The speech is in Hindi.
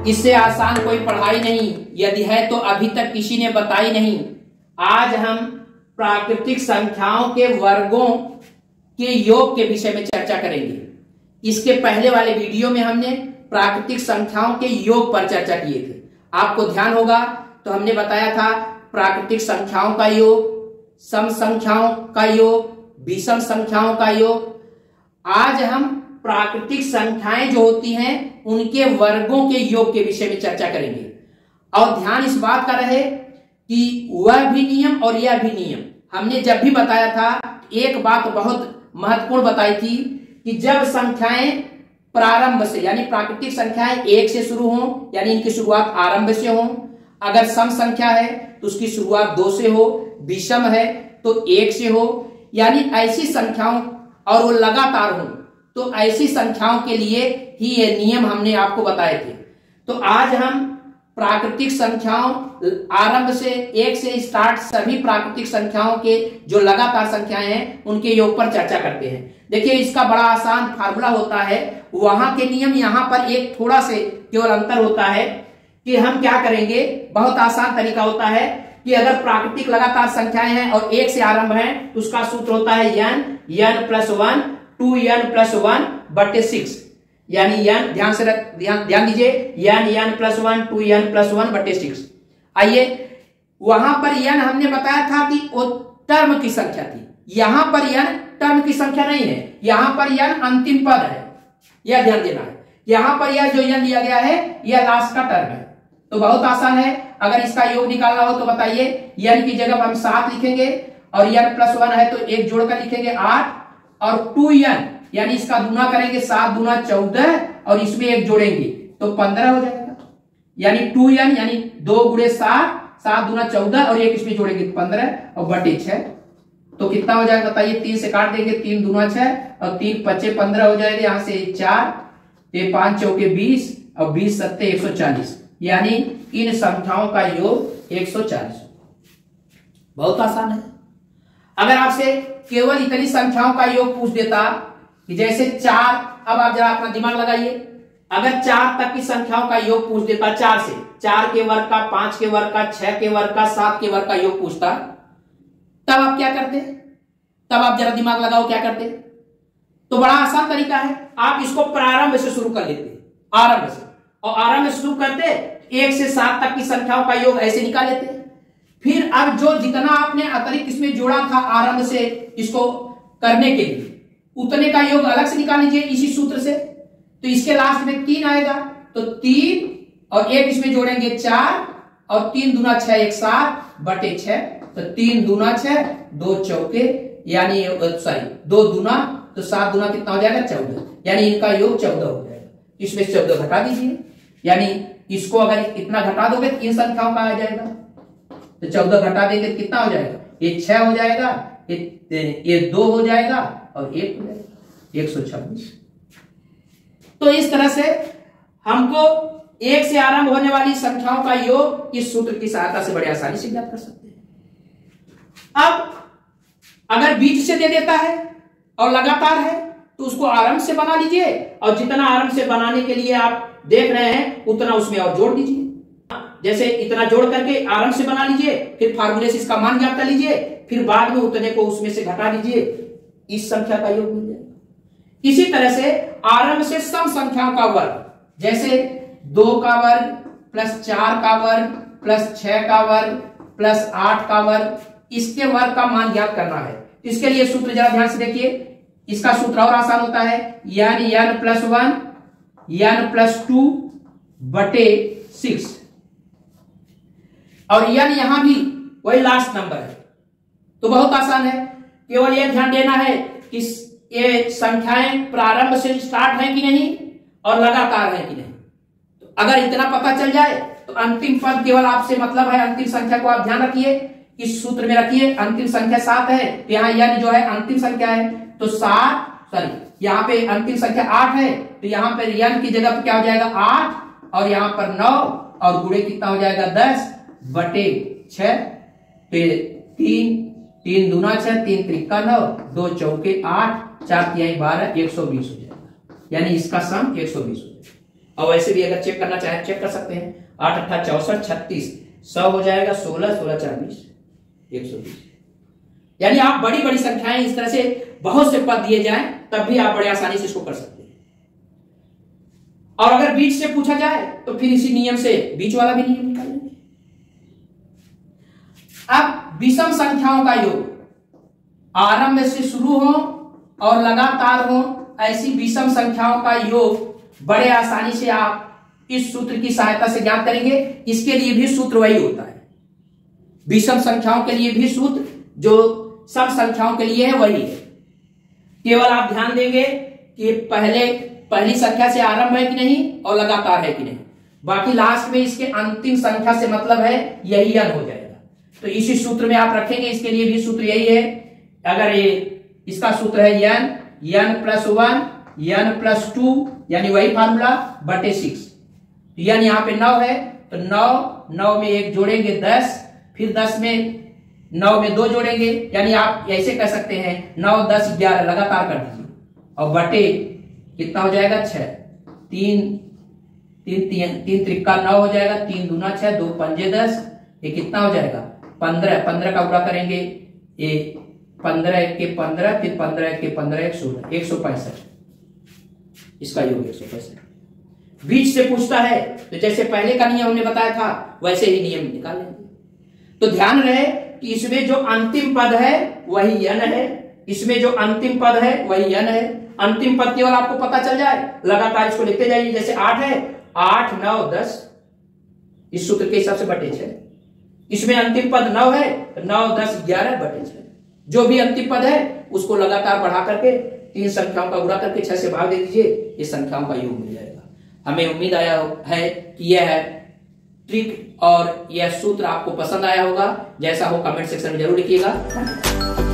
इससे आसान कोई पढ़ाई नहीं, यदि है तो अभी तक किसी ने बताई नहीं। आज हम प्राकृतिक संख्याओं के वर्गों के योग के विषय में चर्चा करेंगे। इसके पहले वाले वीडियो में हमने प्राकृतिक संख्याओं के योग पर चर्चा किए थे। आपको ध्यान होगा तो हमने बताया था प्राकृतिक संख्याओं का योग, सम संख्याओं का योग, विषम संख्याओं का योग। आज हम प्राकृतिक संख्याएं जो होती हैं उनके वर्गों के योग के विषय में चर्चा करेंगे। और ध्यान इस बात का रहे कि वह भी नियम और यह भी नियम। हमने जब भी बताया था एक बात बहुत महत्वपूर्ण बताई थी कि जब संख्याएं प्रारंभ से यानी प्राकृतिक संख्याएं 1 से शुरू हों यानी इनकी शुरुआत आरंभ से हो, अगर सम संख्या है तो उसकी शुरुआत 2 से हो, विषम है तो 1 से हो, यानी ऐसी संख्याओं और वो लगातार हो तो ऐसी संख्याओं के लिए ही ये नियम हमने आपको बताए थे। तो आज हम प्राकृतिक संख्याओं आरंभ से 1 से स्टार्ट सभी प्राकृतिक संख्याओं के जो लगातार संख्याएं हैं उनके योग पर चर्चा करते हैं। देखिए इसका बड़ा आसान फार्मूला होता है, वहां के नियम यहां पर एक थोड़ा से केवल अंतर होता है कि हम क्या करेंगे। बहुत आसान तरीका होता है कि अगर प्राकृतिक लगातार संख्याएं हैं और 1 से आरंभ है तो उसका सूत्र होता है n प्लस 1 2n प्लस 1 बटे 6, यानी n ध्यान दीजिए n प्लस 1 2n प्लस 1 बटे 6। आइए वहां पर n हमने बताया था कि वो टर्म की संख्या थी, यहां पर n टर्म की संख्या नहीं है, यहां पर n अंतिम पद है, यह ध्यान देना है। यहां पर यह जो n लिया गया है यह लास्ट का टर्म है। तो बहुत आसान है, अगर इसका योग निकालना हो तो बताइए n की जगह हम 7 लिखेंगे और n प्लस 1 है तो 1 जोड़कर लिखेंगे 8 और 2n यानी इसका गुना करेंगे 7 दूना 14 और इसमें 1 जोड़ेंगे तो 15 हो जाएगा, यानी 2n यानी 2 गुणे 7 7 दूना 14 और 1 इसमें जोड़ेंगे 15 और बटे 6। तो कितना हो जाएगा बताइए, 3 से काट देंगे 3 दूना 6 और 3 पच्चे 15 हो जाएगा, यहां से 4 ये 5 चौके 20 और 20 सत्ते 140, यानी इन संख्याओं का योग 140। बहुत आसान है। अगर आपसे केवल इतनी संख्याओं का योग पूछ देता कि जैसे 4, अब आप जरा अपना दिमाग लगाइए, अगर 4 तक की संख्याओं का योग पूछ देता, 4 से 4 के वर्ग का, 5 के वर्ग का, 6 के वर्ग का, 7 के वर्ग का योग पूछता, तब आप क्या करते? तब आप जरा दिमाग लगाओ क्या करते? तो बड़ा आसान तरीका है, आप इसको प्रारंभ से शुरू कर लेते, आरंभ से, और आरंभ से शुरू करते 1 से 7 तक की संख्याओं का योग ऐसे निकाल लेते। फिर अब जो जितना आपने अतिरिक्त इसमें जोड़ा था आरंभ से इसको करने के लिए, उतने का योग अलग से निकाल लीजिए इसी सूत्र से। तो इसके लास्ट में 3 आएगा तो 3 और 1 इसमें जोड़ेंगे 4 और 3 दूना 6 1 7 बटे 6, तो 3 दूना 6 2 चौके यानी 2 दूना तो 7 दूना कितना हो जाएगा 14, यानी इनका योग 14 हो जाएगा। इसमें से 14 घटा दीजिए, यानी इसको अगर इतना घटा दोगे तो इन संख्याओं का आ जाएगा, तो 14 घटा देंगे तो कितना हो जाएगा, ये 6 हो जाएगा, ये 2 हो जाएगा और 1 हो जाएगा, 126। तो इस तरह से हमको 1 से आरंभ होने वाली संख्याओं का योग इस सूत्र की सहायता से बड़ी आसानी से ज्ञात कर सकते हैं। अब अगर बीच से दे देता है और लगातार है तो उसको आरंभ से बना लीजिए, और जितना आरंभ से बनाने के लिए आप देख रहे हैं उतना उसमें और जोड़ दीजिए। जैसे इतना जोड़ करके आरंभ से बना लीजिए, फिर फार्मूले से इसका मान ज्ञात कर लीजिए, फिर बाद में उतने को उसमें से घटा लीजिए, इस संख्या का योग मिल जाएगा। इसी तरह से आरंभ से सम संख्याओं का वर्ग, जैसे 2 का वर्ग प्लस 4 का वर्ग प्लस 6 का वर्ग प्लस 8 का वर्ग, इसके वर्ग का मान ज्ञात करना है। इसके लिए सूत्र जरा ध्यान से देखिए, इसका सूत्र और आसान होता है, यानी n प्लस 1 n प्लस 2 बटे 6, और n यहां भी वही लास्ट नंबर है। तो बहुत आसान है, केवल यह ध्यान देना है कि ये संख्याएं प्रारंभ से स्टार्ट हैं कि नहीं और लगातार हैं कि नहीं। तो अगर इतना पता चल जाए तो अंतिम पद केवल आपसे मतलब है, अंतिम संख्या को आप ध्यान रखिए, इस सूत्र में रखिए। अंतिम संख्या 7 है तो यहाँ n जो है अंतिम संख्या है, तो 7 सॉरी यहाँ पे अंतिम संख्या 8 है तो यहाँ पे n की जगह पे क्या हो जाएगा 8 और यहाँ पर 9 और गुणे कितना हो जाएगा 10 बटे 6, तो 3 दूना 6 3 त्रिका 9 2 चौके 8 4 तिहाई 12 120 हो जाएगा, यानी इसका सम 120 हो जाएगा। और वैसे भी अगर चेक करना चाहे चेक कर सकते हैं। 8 8 64 36 100 हो जाएगा, 16 16 4 20 120। यानी आप बड़ी बड़ी संख्याएं इस तरह से बहुत से पद दिए जाएं तब भी आप बड़े आसानी से इसको कर सकते हैं। और अगर बीच से पूछा जाए तो फिर इसी नियम से बीच वाला भी नियम निकालेंगे। अब विषम संख्याओं का योग आरंभ से शुरू हो और लगातार हो, ऐसी विषम संख्याओं का योग बड़े आसानी से आप इस सूत्र की सहायता से ज्ञात करेंगे। इसके लिए भी सूत्र वही होता है, विषम संख्याओं के लिए भी सूत्र जो सम संख्याओं के लिए है वही है। केवल आप ध्यान देंगे कि पहली संख्या से आरंभ है कि नहीं और लगातार है कि नहीं, बाकी लास्ट में इसके अंतिम संख्या से मतलब है यही n हो जाएगा। तो इसी सूत्र में आप रखेंगे, इसके लिए भी सूत्र यही है। अगर ये इसका सूत्र है n + 1 n + 2 यानी वही फार्मूला बटे 6। तो n यहाँ पे 9 है तो 9 में 1 जोड़ेंगे 10, फिर 10 में 9 में 2 जोड़ेंगे, यानी आप ऐसे कह सकते हैं 9 10 11 लगातार कर दीजिए और बटे कितना हो जाएगा 6। 3 त्रिका 9 हो जाएगा, 3 दूना 6, 2 पंजे 10, ये कितना हो जाएगा 15 का गुणा करेंगे, ये 15 के 15, फिर 15 के 15 16 165। इसका योग 165। बीच से पूछता है तो जैसे पहले का नियम हमने बताया था वैसे ही नियम निकाल लेंगे। तो ध्यान रहे कि इसमें जो अंतिम पद है वही n है, इसमें जो अंतिम पद है वही n है। अंतिम पद केवल आपको पता चल जाए, लगातार इसको लिखते जाइए। जैसे 8 है, 8 9 10 इस सूत्र के हिसाब से बटे 6। इसमें अंतिम पद 9 है, 9 10 11 बटे 6। जो भी अंतिम पद है उसको लगातार बढ़ा करके 3 संख्याओं का गुणा करके 6 से भाग दे दीजिए, इस संख्याओं का योग मिल जाएगा। हमें उम्मीद आया है कि यह ट्रिक और यह सूत्र आपको पसंद आया होगा। जैसा हो कमेंट सेक्शन में जरूर लिखिएगा।